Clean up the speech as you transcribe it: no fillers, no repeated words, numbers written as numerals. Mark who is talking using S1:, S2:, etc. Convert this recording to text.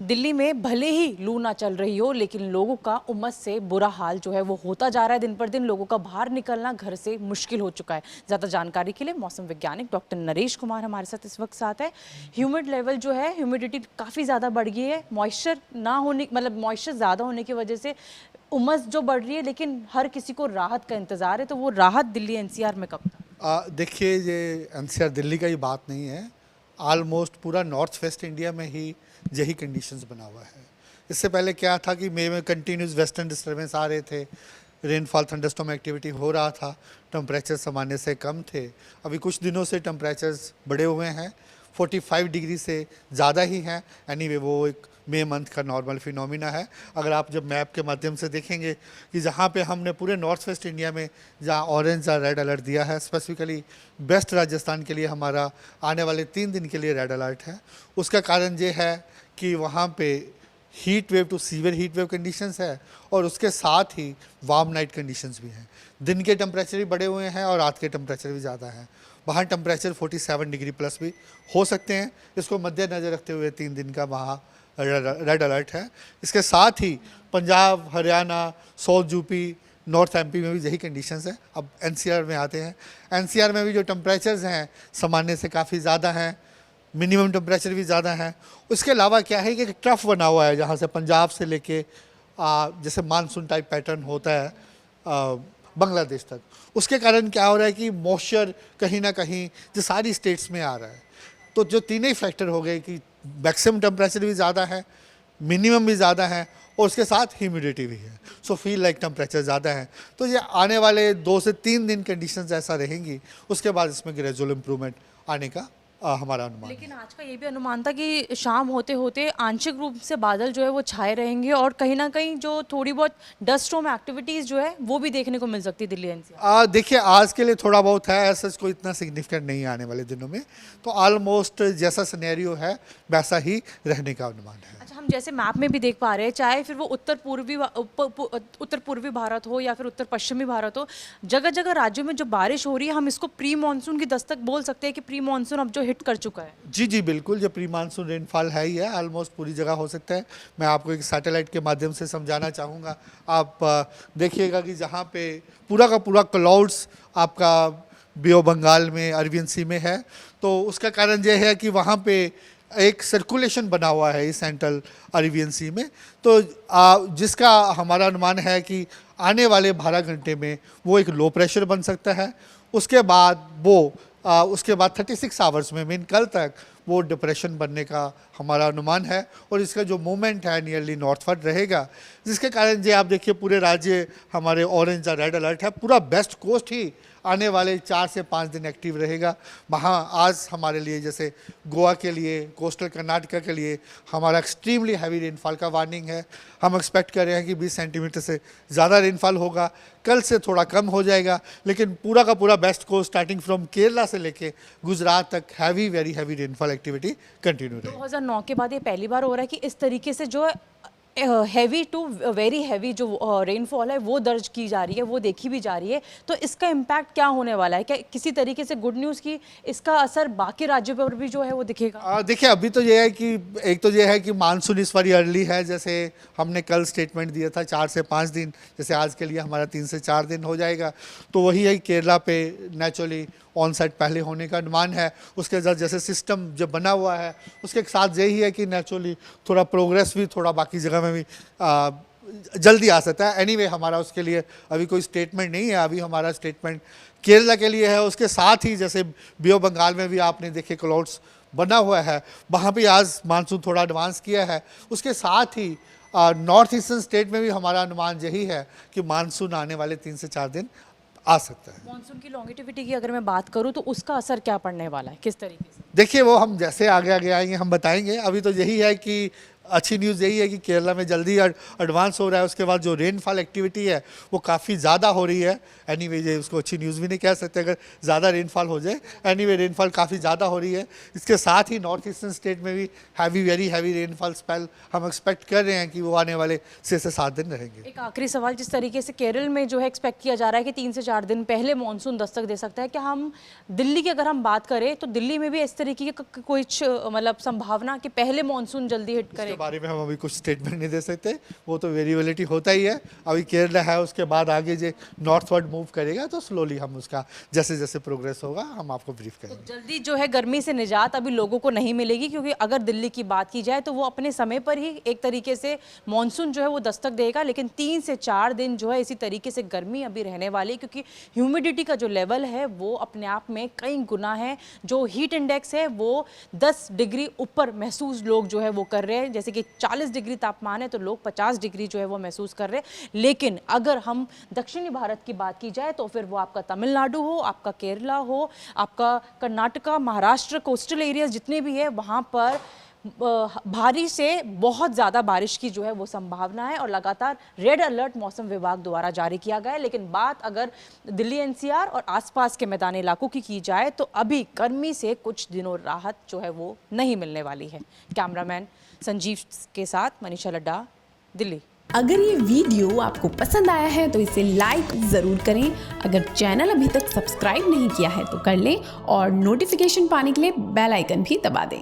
S1: दिल्ली में भले ही लू ना चल रही हो, लेकिन लोगों का उमस से बुरा हाल जो है वो होता जा रहा है। दिन पर दिन लोगों का बाहर निकलना घर से मुश्किल हो चुका है। ज़्यादा जानकारी के लिए मौसम वैज्ञानिक डॉक्टर नरेश कुमार हमारे साथ इस वक्त साथ है। ह्यूमिड लेवल जो है, ह्यूमिडिटी काफ़ी ज़्यादा बढ़ गई है। मॉइस्चर ना होने मतलब मॉइस्चर ज़्यादा होने की वजह से उमस जो बढ़ रही है, लेकिन हर किसी को राहत का इंतज़ार है। तो वो राहत दिल्ली एनसीआर में कब तक?
S2: देखिए, ये एनसीआर दिल्ली का ही बात नहीं है। ऑलमोस्ट पूरा नॉर्थ वेस्ट इंडिया में ही यही कंडीशंस बना हुआ है। इससे पहले क्या था कि मई में कंटिन्यूस वेस्टर्न डिस्टर्बेंस आ रहे थे, रेनफॉल थंडरस्टॉर्म एक्टिविटी हो रहा था, टेम्परेचर सामान्य से कम थे। अभी कुछ दिनों से टेम्परेचर्स बढ़े हुए हैं, 45 डिग्री से ज़्यादा ही हैं। एनीवे वो एक मई मंथ का नॉर्मल फिनोमिना है। अगर आप जब मैप के माध्यम से देखेंगे कि जहाँ पे हमने पूरे नॉर्थ वेस्ट इंडिया में जहाँ ऑरेंज या रेड अलर्ट दिया है, स्पेसिफिकली बेस्ट राजस्थान के लिए हमारा आने वाले 3 दिन के लिए रेड अलर्ट है। उसका कारण ये है कि वहाँ पे heat wave to severe heat wave conditions है और उसके साथ ही वार्म नाइट कंडीशंस भी हैं। दिन के टेम्परेचर भी बढ़े हुए हैं और रात के टेम्परेचर भी ज़्यादा हैं। वहाँ टेम्परेचर 47 डिग्री प्लस भी हो सकते हैं। इसको मद्देनज़र रखते हुए 3 दिन का वहाँ रेड अलर्ट है। इसके साथ ही Punjab, Haryana, south UP, north MP में भी यही कंडीशंस हैं। अब एनसीआर में आते हैं। एनसीआर में भी जो टेम्परेचर्स हैं सामान्य से काफ़ी ज़्यादा हैं, मिनिमम टेम्परेचर भी ज़्यादा है। उसके अलावा क्या है कि एक ट्रफ बना हुआ है जहाँ से पंजाब से लेके जैसे मानसून टाइप पैटर्न होता है बांग्लादेश तक। उसके कारण क्या हो रहा है कि मॉइस्चर कहीं ना कहीं जो सारी स्टेट्स में आ रहा है। तो जो तीनों ही फैक्टर हो गए कि मैक्सिमम टेम्परेचर भी ज़्यादा है, मिनिमम भी ज़्यादा है और उसके साथ ह्यूमिडिटी भी है। सो फील लाइक टेम्परेचर ज़्यादा है। तो ये आने वाले 2 से 3 दिन कंडीशंस ऐसा रहेंगी। उसके बाद इसमें ग्रेजुअल इम्प्रूवमेंट आने का हमारा अनुमान।
S1: लेकिन आज का ये भी अनुमान था कि शाम होते होते आंशिक रूप से बादल जो है वो छाए रहेंगे और कहीं ना कहीं जो थोड़ी बहुत डस्ट स्टॉर्म एक्टिविटीज जो है वो भी देखने को मिल सकती है दिल्ली एनसीआर।
S2: देखिए, आज के लिए थोड़ा बहुत है, ऐसा कोई इतना सिग्निफिकेंट नहीं है आने वाले दिनों में। तो ऑलमोस्ट जैसा सिनेरियो है वैसा ही रहने का अनुमान है।
S1: अच्छा, हम जैसे मैप में भी देख पा रहे हैं, चाहे फिर वो उत्तर पूर्वी भारत हो या फिर उत्तर पश्चिमी भारत हो, जगह जगह राज्यों में जो बारिश हो रही है, हम इसको प्री मानसून की दस्तक बोल सकते हैं कि प्री मानसून अब जो हिट कर चुका है।
S2: जी जी बिल्कुल, जो प्री मानसून रेनफॉल है ही है, ऑलमोस्ट पूरी जगह हो सकता है। मैं आपको एक सैटेलाइट के माध्यम से समझाना चाहूँगा। आप देखिएगा कि जहाँ पे पूरा का पूरा क्लाउड्स आपका बे ऑफ बंगाल में, अरबियन सी में है, तो उसका कारण यह है कि वहाँ पे एक सर्कुलेशन बना हुआ है इस सेंट्रल अरेबियन सी में। तो जिसका हमारा अनुमान है कि आने वाले 12 घंटे में वो एक लो प्रेशर बन सकता है। उसके बाद उसके बाद 36 आवर्स में मीन कल तक वो डिप्रेशन बनने का हमारा अनुमान है और इसका जो मूवमेंट है नियरली नॉर्थवर्ड रहेगा, जिसके कारण जो आप देखिए पूरे राज्य हमारे ऑरेंज या रेड अलर्ट है। पूरा वेस्ट कोस्ट ही आने वाले 4 से 5 दिन एक्टिव रहेगा। वहाँ आज हमारे लिए जैसे गोवा के लिए, कोस्टल कर्नाटका के लिए हमारा एक्सट्रीमली हैवी रेनफॉल का वार्निंग है। हम एक्सपेक्ट कर रहे हैं कि 20 सेंटीमीटर से ज़्यादा रेनफॉल होगा। कल से थोड़ा कम हो जाएगा, लेकिन पूरा का पूरा west coast starting from Kerala से लेके गुजरात तक heavy, very heavy rainfall activity continue रहेगी।
S1: 2009 के बाद ये पहली बार हो रहा है कि इस तरीके से जो हैवी टू वेरी हैवी जो रेनफॉल है वो दर्ज की जा रही है, वो देखी भी जा रही है। तो इसका इम्पैक्ट क्या होने वाला है? क्या किसी तरीके से गुड न्यूज़ की इसका असर बाकी राज्यों पर भी जो है वो दिखेगा?
S2: देखिए, अभी तो ये है कि एक तो ये है कि मानसून इस बार अर्ली है। जैसे हमने कल स्टेटमेंट दिया था 4 से 5 दिन, जैसे आज के लिए हमारा 3 से 4 दिन हो जाएगा। तो वही है, केरला पे नेचुरली ऑन साइड पहले होने का अनुमान है। उसके साथ जैसे सिस्टम जब बना हुआ है उसके साथ यही है कि नेचुरली थोड़ा प्रोग्रेस भी थोड़ा बाकी जगह में भी जल्दी आ सकता है। एनीवे हमारा उसके लिए अभी कोई स्टेटमेंट नहीं है। अभी हमारा स्टेटमेंट केरला के लिए है। उसके साथ ही जैसे बे ऑफ बंगाल में भी आपने देखे क्लाउड्स बना हुआ है, वहाँ भी आज मानसून थोड़ा एडवांस किया है। उसके साथ ही नॉर्थ ईस्टर्न स्टेट में भी हमारा अनुमान यही है कि मानसून आने वाले 3 से 4 दिन आ सकता है।
S1: मॉनसून की लॉन्गिटिविटी की अगर मैं बात करूं तो उसका असर क्या पड़ने वाला है, किस तरीके से?
S2: देखिए, वो हम जैसे आगे आगे आएंगे हम बताएंगे। अभी तो यही है कि अच्छी न्यूज़ यही है कि केरला में जल्दी एडवांस हो रहा है। उसके बाद जो रेनफॉल एक्टिविटी है वो काफ़ी ज़्यादा हो रही है। एनीवे ये उसको अच्छी न्यूज़ भी नहीं कह सकते अगर ज़्यादा रेनफॉल हो जाए। एनीवे रेनफॉल काफ़ी ज़्यादा हो रही है। इसके साथ ही नॉर्थ ईस्टर्न स्टेट में भी heavy, very heavy rainfall spell हम एक्सपेक्ट कर रहे हैं कि वो आने वाले 6 से 7 दिन रहेंगे।
S1: एक आखिरी सवाल, जिस तरीके से केरल में जो है एक्सपेक्ट किया जा रहा है कि 3 से 4 दिन पहले मॉनसून दस्तक दे सकता है, क्या हम दिल्ली की अगर हम बात करें तो दिल्ली में भी इस तरीके की कुछ मतलब संभावना कि पहले मॉनसून जल्दी हिट करे?
S2: उसके बारे में हम अभी कुछ स्टेटमेंट नहीं दे सकते, वो तो वेरिएबिलिटी होता ही है। अभी केरला है, उसके बाद आगे जो नॉर्थवर्ड मूव करेगा तो स्लोली हम उसका जैसे जैसे प्रोग्रेस होगा हम आपको ब्रीफ करेंगे।
S1: जल्दी जो है गर्मी से निजात अभी लोगों को नहीं मिलेगी, क्योंकि अगर दिल्ली की बात की जाए तो वो अपने समय पर ही एक तरीके से मॉनसून जो है वो दस्तक देगा, लेकिन 3 से 4 दिन जो है इसी तरीके से गर्मी अभी रहने वाली, क्योंकि ह्यूमिडिटी का जो लेवल है वो अपने आप में कई गुना है। जो हीट इंडेक्स है वो 10 डिग्री ऊपर महसूस लोग जो है वो कर रहे हैं, जैसे कि 40 डिग्री तापमान है तो लोग 50 डिग्री जो है वो महसूस कर रहे हैं। लेकिन अगर हम दक्षिणी भारत की बात की जाए तो फिर वो आपका तमिलनाडु हो, आपका केरला हो, आपका कर्नाटका, महाराष्ट्र, कोस्टल एरियाज जितने भी है वहाँ पर भारी से बहुत ज़्यादा बारिश की जो है वो संभावना है और लगातार रेड अलर्ट मौसम विभाग द्वारा जारी किया गया है। लेकिन बात अगर दिल्ली एनसीआर और आसपास के मैदानी इलाकों की जाए तो अभी गर्मी से कुछ दिनों राहत जो है वो नहीं मिलने वाली है। कैमरामैन संजीव के साथ मनीषा लड्डा, दिल्ली।
S3: अगर ये वीडियो आपको पसंद आया है तो इसे लाइक ज़रूर करें। अगर चैनल अभी तक सब्सक्राइब नहीं किया है तो कर लें और नोटिफिकेशन पाने के लिए बेल आइकन भी दबा दें।